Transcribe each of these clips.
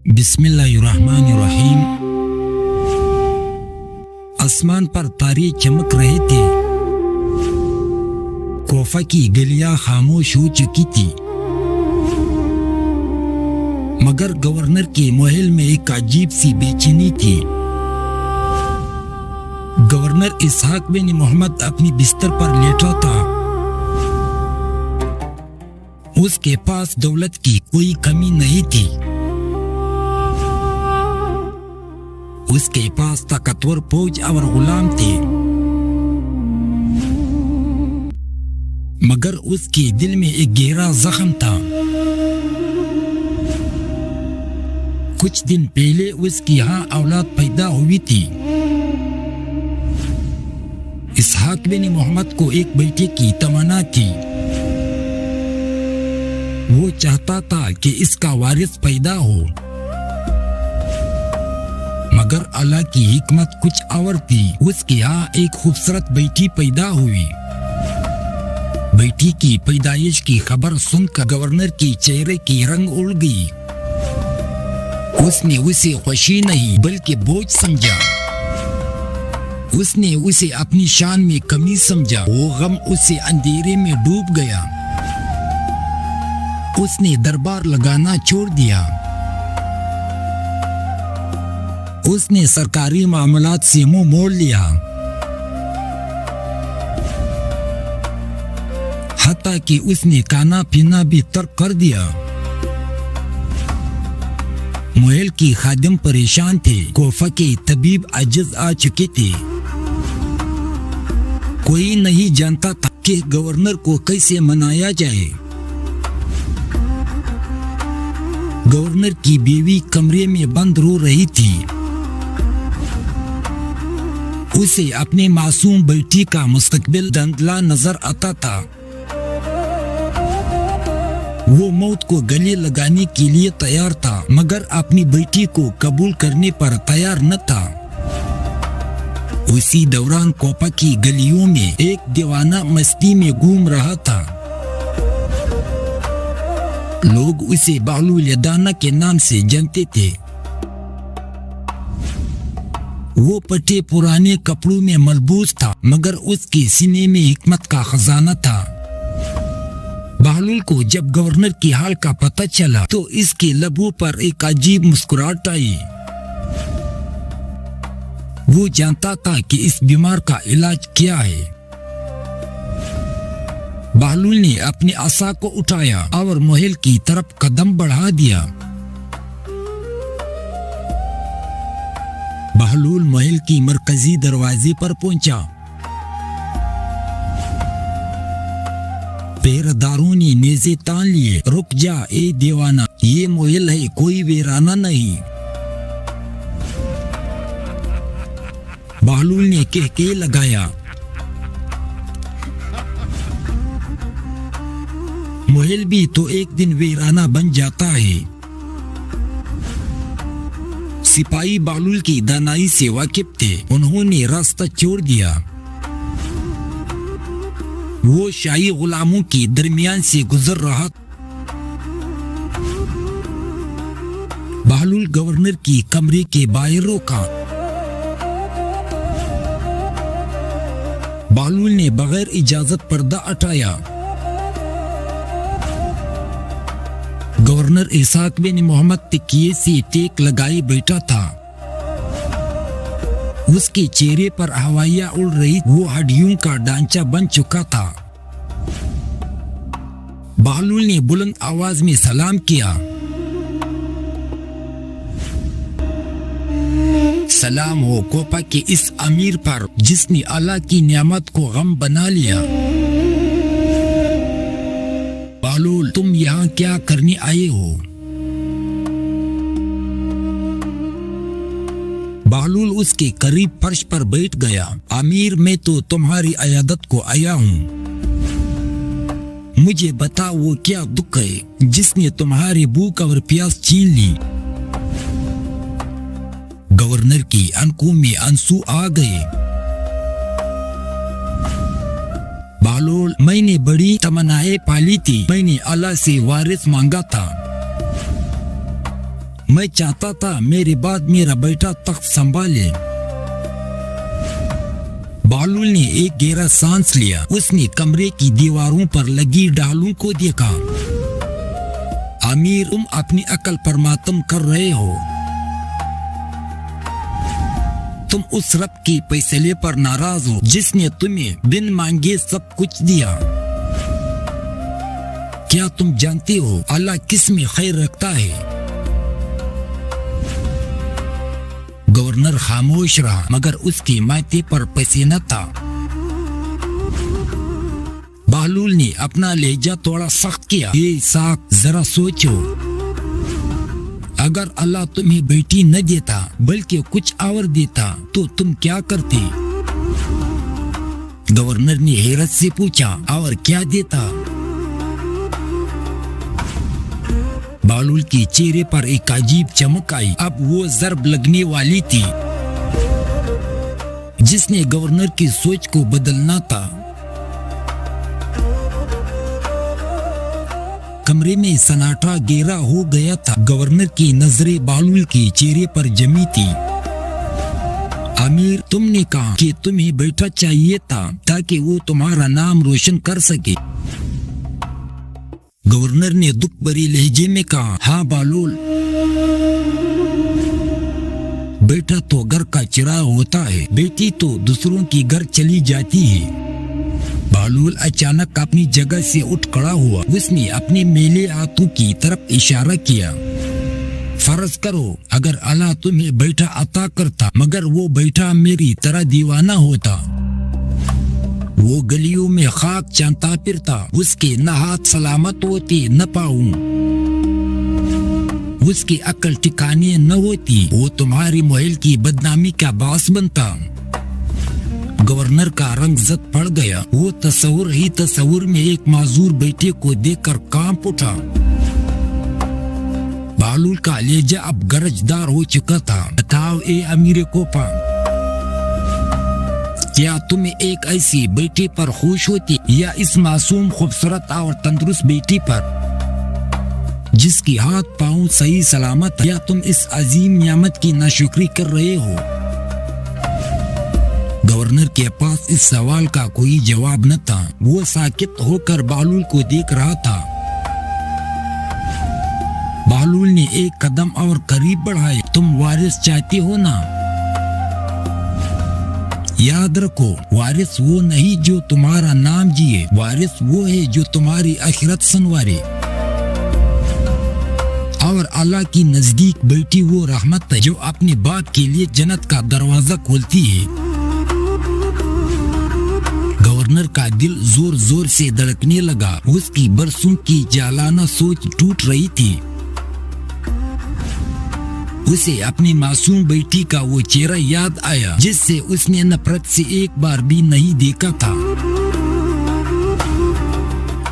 बिस्मिल्लाहिर्रहमानिर्रहीम। आसमान पर तारे चमक रहे थे। कोफा की गलियां खामोश हो चुकी थी, मगर गवर्नर के महल में एक अजीब सी बेचैनी थी। गवर्नर इसहाक बिन मोहम्मद अपनी बिस्तर पर लेटा था। उसके पास दौलत की कोई कमी नहीं थी। उसके पास ताकतवर फौज और गुलाम थे, मगर उसके दिल में एक गहरा जख्म था। कुछ दिन पहले उसके यहाँ औलाद पैदा हुई थी। इसहाक बिन मोहम्मद को एक बेटे की तमन्ना थी। वो चाहता था कि इसका वारिस पैदा हो, मगर अल्लाह की हिकमत कुछ और थी। उसके यहाँ एक खूबसूरत बेटी पैदा हुई। बेटी की पैदाइश की खबर सुनकर गवर्नर के चेहरे की रंग उड़ गई। उसने उसे खुशी नहीं बल्कि बोझ समझा। उसने उसे अपनी शान में कमी समझा। वो गम उसे अंधेरे में डूब गया। उसने दरबार लगाना छोड़ दिया। उसने सरकारी मामलात से मुंह मोड़ लिया। हत्ता कि उसने खाना पीना भी तर्क कर दिया। महल की खादिम परेशान थे। कोफा के तबीब अजिज आ चुके थे। कोई नहीं जानता था कि गवर्नर को कैसे मनाया जाए। गवर्नर की बीवी कमरे में बंद रो रही थी। उसे अपने मासूम बेटी का मुस्तकबिल धुंधला नजर आता था। वो मौत को गले लगाने के लिए तैयार था, मगर अपनी बेटी को कबूल करने पर तैयार न था। उसी दौरान कोपा की गलियों में एक दीवाना मस्ती में घूम रहा था। लोग उसे बहलूल दाना के नाम से जानते थे। वो पटे पुराने कपड़ों में मलबूस था, मगर उसके सीने में हिकमत का खजाना था। बहलूल को जब गवर्नर की हाल का पता चला तो इसके लबों पर एक अजीब मुस्कुराहट आई। वो जानता था कि इस बीमार का इलाज क्या है। बहलूल ने अपने आसा को उठाया और महल की तरफ कदम बढ़ा दिया। बहलूल महल की मरकजी दरवाजे पर पहुंचा। पहरेदारों ने नेज़े तान लिए। रुक जा ए दीवाना, ये महल है, कोई वीराना नहीं। बहलूल ने कहके लगाया। महल भी तो एक दिन वीराना बन जाता है। सिपाही बहलूल की दानाई से वाकिफ थे। उन्होंने रास्ता छोड़ दिया। वो शाही गुलामों के दरमियान से गुजर रहा। बहलूल गवर्नर की कमरे के बाहर रोका। बहलूल ने बगैर इजाजत पर्दा हटाया। गवर्नर इसहाक बिन मोहम्मद तकिए से टेक लगाए बैठा था। उसके चेहरे पर हवाइयां उड़ रही। वो हड्डियों का ढांचा बन चुका था। बहलूल ने बुलंद आवाज में सलाम किया। सलाम हो कोपा के इस अमीर पर जिसने अल्लाह की नियामत को गम बना लिया। बहलूल, तुम यहाँ क्या करने आए हो? बहलूल उसके करीब फर्श पर बैठ गया। अमीर, मैं तो तुम्हारी अयादत को आया हूँ। मुझे बताओ वो क्या दुख है जिसने तुम्हारी भूख और प्यास छीन ली। गवर्नर की आंखों में आंसू आ गए। बहलूल, मैंने बड़ी तमन्नाएं पाली थी। मैंने अल्लाह से वारिस मांगा था, मैं चाहता था मेरे बाद मेरा बेटा तख्त संभाले। बहलूल ने एक गहरा सांस लिया। उसने कमरे की दीवारों पर लगी डालों को देखा। आमिर, तुम अपनी अकल पर मातम कर रहे हो। तुम उस रब के फैसले पर नाराज हो जिसने तुम्हें बिन मांगे सब कुछ दिया। क्या तुम जानते हो अल्लाह किस में खैर रखता है? गवर्नर खामोश रहा, मगर उसके माथे पर पसीना था। बहलूल ने अपना लहजा थोड़ा सख्त किया। ये साख, जरा सोचो, अगर अल्लाह तुम्हें बेटी न देता बल्कि कुछ और देता तो तुम क्या करते? गवर्नर ने हैरत से पूछा, और क्या देता? बहलूल के चेहरे पर एक अजीब चमक आई। अब वो ज़र्ब लगने वाली थी जिसने गवर्नर की सोच को बदलना था। कमरे में सन्नाटा गहरा हो गया था। गवर्नर की नजरें बहलूल के चेहरे पर जमी थी। आमिर, तुमने कहा कि तुम्हें बेटा चाहिए था ताकि वो तुम्हारा नाम रोशन कर सके। गवर्नर ने दुख भरी लहजे में कहा, हाँ बहलूल, बेटा तो घर का चिराग होता है, बेटी तो दूसरों की घर चली जाती है। बहलूल अचानक अपनी जगह से उठ खड़ा हुआ। उसने अपने मेले हाथों की तरफ इशारा किया। फर्ज करो अगर अल्लाह तुम्हें बेटा अता करता, मगर वो बेटा मेरी तरह दीवाना होता, वो गलियों में खाक चांता फिरता, उसके न हाथ सलामत होते न पाऊं, उसकी अकल ठिकाने न होती, वो तुम्हारी महल की बदनामी का बास बनता। गवर्नर का रंग जद पड़ गया। वो तस्वुर ही तस्वुर में एक माजूर बेटे को देखकर कांप उठा। बहलूल का लहजा अब गरजदार हो चुका था। बताओ ए अमीर कोपा, क्या तुम्हें एक ऐसी बेटी पर खुश होती या इस मासूम, खूबसूरत और तंदुरुस्त बेटी पर जिसकी हाथ पांव सही सलामत है? या तुम इस अजीम नियामत की नाशुक्री कर रहे हो? गवर्नर के पास इस सवाल का कोई जवाब न था। वो साकित होकर बहलूल को देख रहा था। बहलूल ने एक कदम और करीब बढ़ाए। तुम वारिस चाहते हो ना? याद रखो, वारिस वो नहीं जो तुम्हारा नाम जिए, वारिस वो है जो तुम्हारी आखिरत संवारे। और अल्लाह की नजदीक बेटी वो रहमत है जो अपने बाप के लिए जन्नत का दरवाजा खोलती है। गवर्नर का दिल जोर जोर से धड़कने लगा। उसकी बरसों की जालाना सोच टूट रही थी। उसे अपनी मासूम बेटी का वो चेहरा याद आया जिससे उसने नफरत से एक बार भी नहीं देखा था।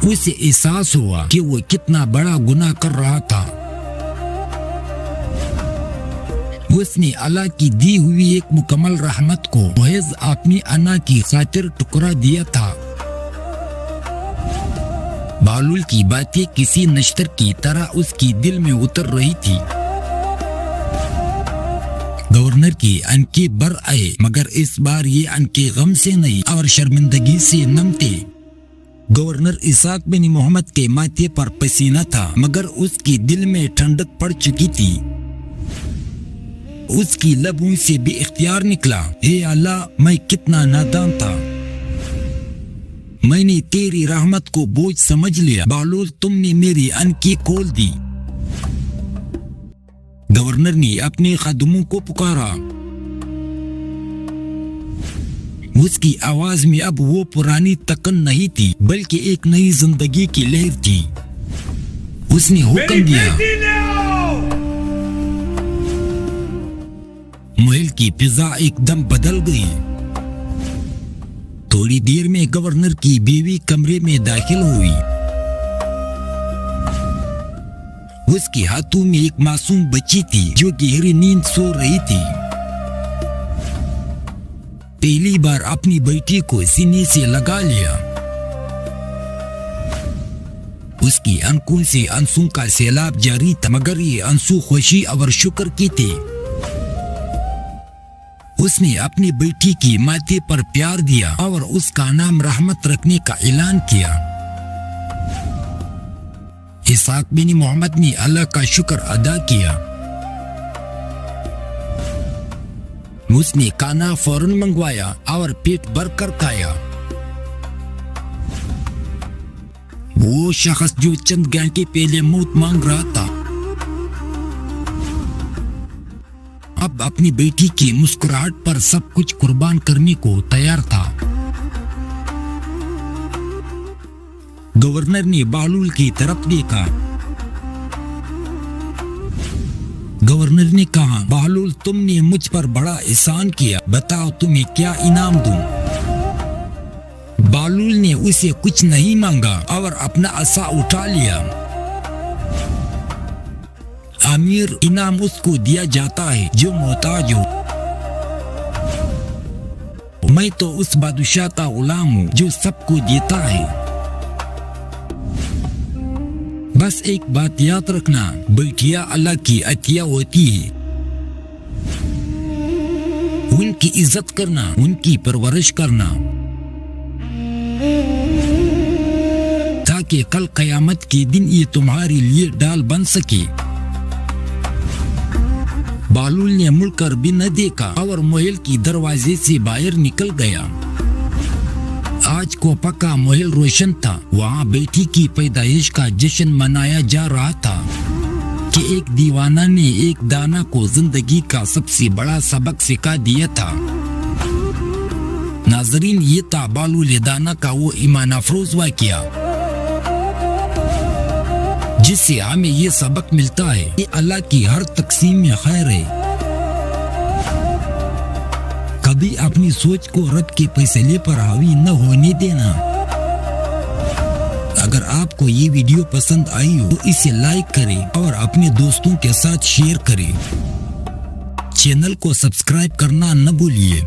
उसे एहसास हुआ कि वो कितना बड़ा गुनाह कर रहा था। उसने अल्लाह की दी हुई एक मुकम्मल रहमत को महज अपनी अना की खातिर टुकरा दिया था। बहलूल की बातें किसी नश्तर की तरह उसकी दिल में उतर रही थी। गवर्नर की आंखें भर आए, मगर इस बार ये आंखें गम से नहीं और शर्मिंदगी से नम थे। गवर्नर इसाक बिन मोहम्मद के माथे पर पसीना था, मगर उसके दिल में ठंडक पड़ चुकी थी। उसकी लबों से भी इख्तियार निकला, हे अल्लाह, मैं कितना नादान था, मैंने तेरी रहमत को बोझ समझ लिया। बहलूल, तुमने मेरी आंखें खोल दी। गवर्नर ने अपने खादमों को पुकारा। उसकी आवाज में अब वो पुरानी तकन नहीं थी, बल्कि एक नई जिंदगी की लहर थी। उसने हुक्म दिया, महल की फिजा एकदम बदल गई। थोड़ी देर में गवर्नर की बीवी कमरे में दाखिल हुई। उसके हाथों में एक मासूम बच्ची थी जो गहरी नींद सो रही थी। पहली बार अपनी बेटी को सीने से लगा लिया। उसकी आंखों से आंसू का सैलाब जारी था, मगर ये आंसू खुशी और शुक्र की थे। उसने अपनी बेटी की माथे पर प्यार दिया और उसका नाम रहमत रखने का ऐलान किया। इसहाक बिन मोहम्मद ने अल्लाह का शुक्र अदा किया। उसने खाना फौरन मंगवाया और पेट भरकर खाया। वो शख्स जो चंद घंटे पहले मौत मांग रहा था, अब अपनी बेटी की मुस्कुराहट पर सब कुछ कुर्बान करने को तैयार था। गवर्नर ने बहलूल की तरफ देखा। गवर्नर ने कहा, बहलूल, तुमने मुझ पर बड़ा एहसान किया, बताओ तुम्हें क्या इनाम दूं? बहलूल ने उसे कुछ नहीं मांगा और अपना असा उठा लिया। अमीर इनाम उसको दिया जाता है जो मोहताज हो। मैं तो उस बादशाह का गुलाम हूँ जो सबको देता है। बस एक बात याद रखना, बेटियां अल्लाह की अतिया होती है। उनकी इज्जत करना, उनकी परवरिश करना, ताकि कल कयामत के दिन ये तुम्हारे लिए डाल बन सके। बहलूल ने मुड़कर भी न देखा और महल की दरवाजे से बाहर निकल गया। आज को पक्का महल रोशन था। वहाँ बेटी की पैदाइश का जश्न मनाया जा रहा था कि एक दीवाना ने एक दाना को जिंदगी का सबसे बड़ा सबक सिखा दिया था। नाजरीन, ये था बहलूल दाना का वो ईमान अफरोज वाक़या जिससे हमें ये सबक मिलता है कि अल्लाह की हर तकसीम में खैर है। कभी अपनी सोच को रब के फैसले पर हावी न होने देना। अगर आपको ये वीडियो पसंद आई हो तो इसे लाइक करें और अपने दोस्तों के साथ शेयर करें। चैनल को सब्सक्राइब करना न भूलिए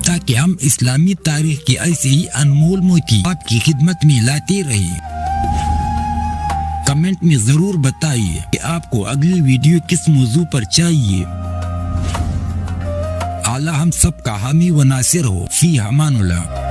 ताकि हम इस्लामी तारीख के ऐसे ही अनमोल मोती आपकी खिदमत में लाते रहें। कमेंट में जरूर बताइए कि आपको अगली वीडियो किस मौजू पर चाहिए। अल्लाह हम सब का हामी व नासिर हो। फी अमानुल्लाह।